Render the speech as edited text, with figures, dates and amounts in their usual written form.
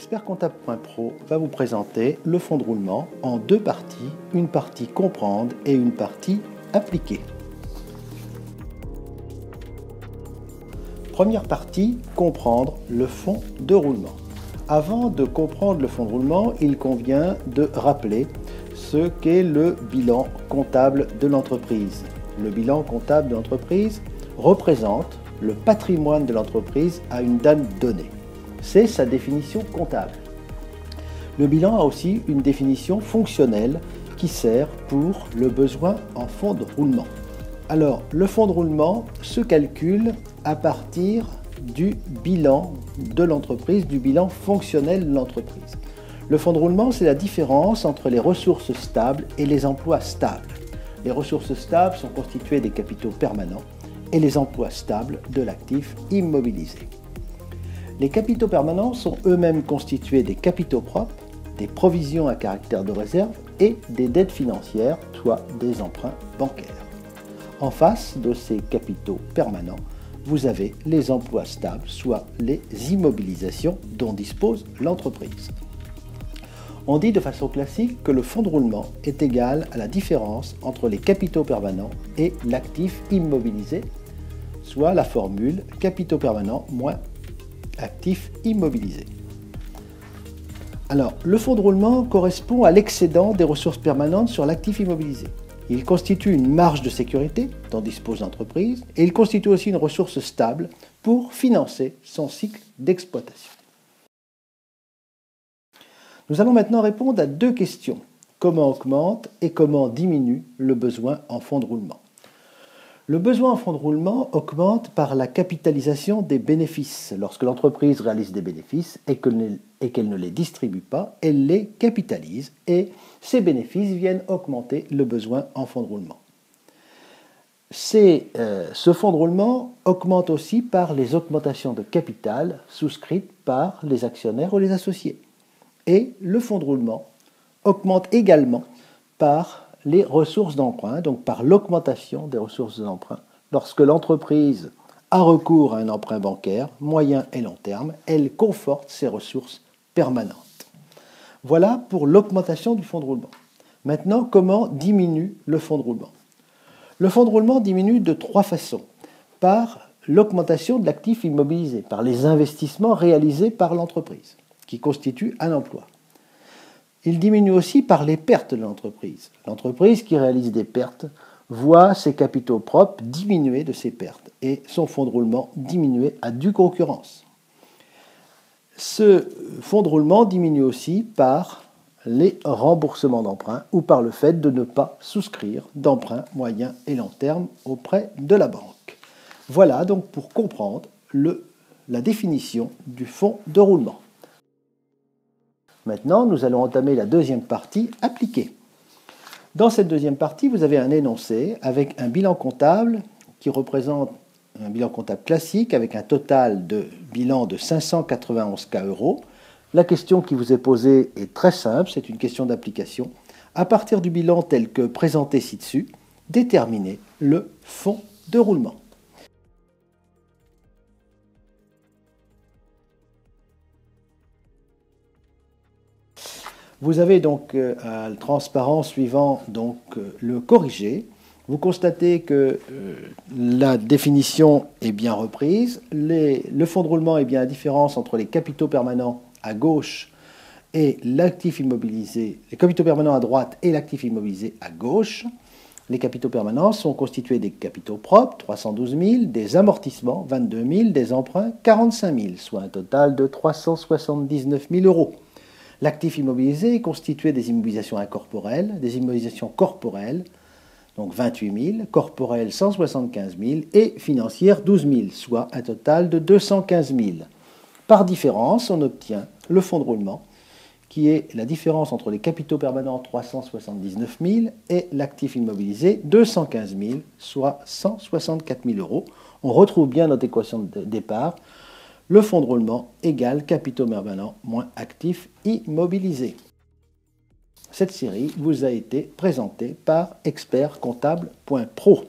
Expertcomptable.pro va vous présenter le fonds de roulement en deux parties, une partie comprendre et une partie appliquer. Première partie, comprendre le fonds de roulement. Avant de comprendre le fonds de roulement, il convient de rappeler ce qu'est le bilan comptable de l'entreprise. Le bilan comptable de l'entreprise représente le patrimoine de l'entreprise à une date donnée. C'est sa définition comptable. Le bilan a aussi une définition fonctionnelle qui sert pour le besoin en fonds de roulement. Alors, le fonds de roulement se calcule à partir du bilan de l'entreprise, du bilan fonctionnel de l'entreprise. Le fonds de roulement, c'est la différence entre les ressources stables et les emplois stables. Les ressources stables sont constituées des capitaux permanents et les emplois stables de l'actif immobilisé. Les capitaux permanents sont eux-mêmes constitués des capitaux propres, des provisions à caractère de réserve et des dettes financières, soit des emprunts bancaires. En face de ces capitaux permanents, vous avez les emplois stables, soit les immobilisations dont dispose l'entreprise. On dit de façon classique que le fonds de roulement est égal à la différence entre les capitaux permanents et l'actif immobilisé, soit la formule capitaux permanents moins actifs immobilisés. Alors, le fonds de roulement correspond à l'excédent des ressources permanentes sur l'actif immobilisé. Il constitue une marge de sécurité dont dispose l'entreprise et il constitue aussi une ressource stable pour financer son cycle d'exploitation. Nous allons maintenant répondre à deux questions. Comment augmente et comment diminue le besoin en fonds de roulement? Le besoin en fonds de roulement augmente par la capitalisation des bénéfices. Lorsque l'entreprise réalise des bénéfices et qu'elle ne les distribue pas, elle les capitalise et ces bénéfices viennent augmenter le besoin en fonds de roulement. Ce fonds de roulement augmente aussi par les augmentations de capital souscrites par les actionnaires ou les associés. Et le fonds de roulement augmente également par les ressources d'emprunt, donc par l'augmentation des ressources d'emprunt. Lorsque l'entreprise a recours à un emprunt bancaire, moyen et long terme, elle conforte ses ressources permanentes. Voilà pour l'augmentation du fonds de roulement. Maintenant, comment diminue le fonds de roulement? Le fonds de roulement diminue de trois façons. Par l'augmentation de l'actif immobilisé, par les investissements réalisés par l'entreprise, qui constituent un emploi. Il diminue aussi par les pertes de l'entreprise. L'entreprise qui réalise des pertes voit ses capitaux propres diminuer de ses pertes et son fonds de roulement diminuer à due concurrence. Ce fonds de roulement diminue aussi par les remboursements d'emprunts ou par le fait de ne pas souscrire d'emprunts moyen et long terme auprès de la banque. Voilà donc pour comprendre la définition du fonds de roulement. Maintenant, nous allons entamer la deuxième partie, appliquée. Dans cette deuxième partie, vous avez un énoncé avec un bilan comptable qui représente un bilan comptable classique avec un total de bilan de 591 K euros. La question qui vous est posée est très simple, c'est une question d'application. À partir du bilan tel que présenté ci-dessus, déterminez le fonds de roulement. Vous avez donc le transparent suivant donc, le corrigé. Vous constatez que la définition est bien reprise. Le fonds de roulement est bien la différence entre les capitaux permanents à gauche et l'actif immobilisé, les capitaux permanents à droite et l'actif immobilisé à gauche. Les capitaux permanents sont constitués des capitaux propres, 312 000, des amortissements, 22 000, des emprunts, 45 000, soit un total de 379 000 euros. L'actif immobilisé est constitué des immobilisations incorporelles, des immobilisations corporelles, donc 28 000, corporelles 175 000 et financières 12 000, soit un total de 215 000. Par différence, on obtient le fonds de roulement, qui est la différence entre les capitaux permanents 379 000 et l'actif immobilisé 215 000, soit 164 000 euros. On retrouve bien notre équation de départ. Le fonds de roulement égale capitaux permanents moins actifs immobilisés. Cette série vous a été présentée par expertcomptable.pro.